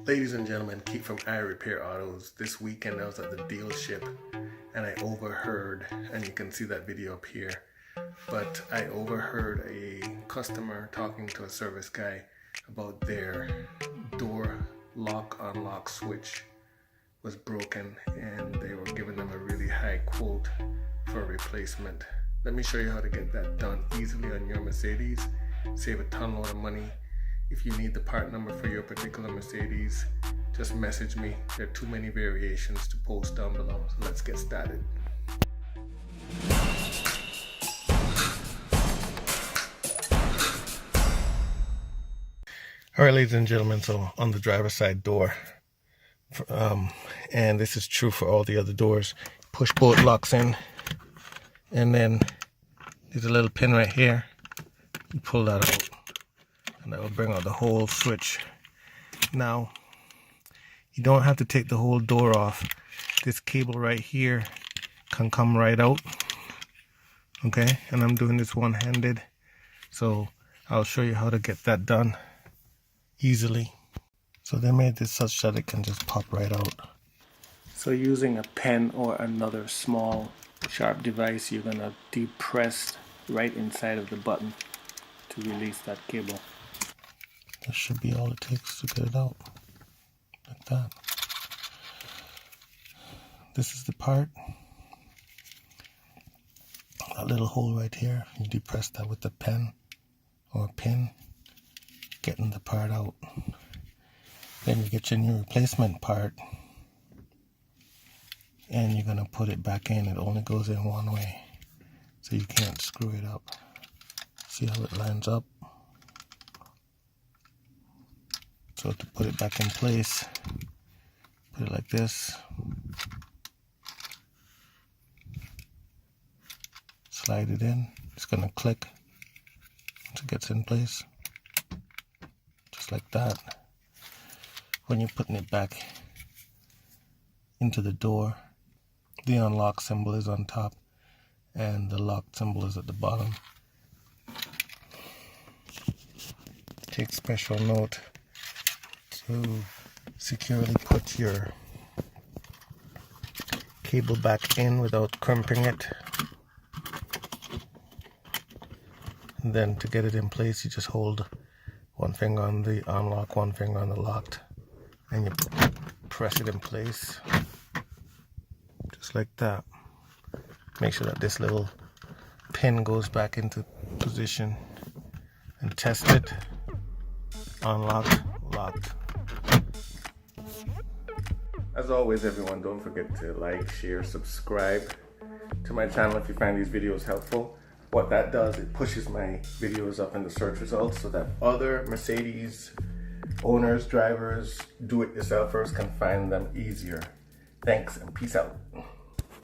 Ladies and gentlemen, Keith from iRepair Autos. This weekend I was at the dealership and I overheard, and you can see that video up here, but I overheard a customer talking to a service guy about their door lock unlock switch was broken and they were giving them a really high quote for a replacement. Let me show you how to get that done easily on your Mercedes. Save a ton load of money. If you need the part number for your particular Mercedes, just message me. There are too many variations to post down below, so let's get started. Alright, ladies and gentlemen, so on the driver's side door, and this is true for all the other doors, push both locks in, and then there's a little pin right here. You pull that out and that will bring out the whole switch. Now you don't have to take the whole door off. This cable right here can come right out, okay? And I'm doing this one-handed, so I'll show you how to get that done easily. So they made this such that it can just pop right out. So using a pen or another small sharp device, you're gonna depress right inside of the button to release that cable. That should be all it takes to get it out, like that. This is the part. That little hole right here, you depress that with the pen or pin, getting the part out. Then you get your new replacement part and you're gonna put it back in. It only goes in one way, so you can't screw it up. See how it lines up? So to put it back in place, put it like this, slide it in. It's gonna click once it gets in place, just like that. When you're putting it back into the door, the unlock symbol is on top and the lock symbol is at the bottom. Take special note to securely put your cable back in without crimping it. And then to get it in place, you just hold one finger on the unlock, one finger on the locked, and you press it in place, just like that. Make sure that this little pin goes back into position and test it. Unlocked, locked. As always, everyone, don't forget to like, share, subscribe to my channel if you find these videos helpful. What that does, it pushes my videos up in the search results so that other Mercedes owners, drivers, do-it-yourselfers can find them easier. Thanks and peace out.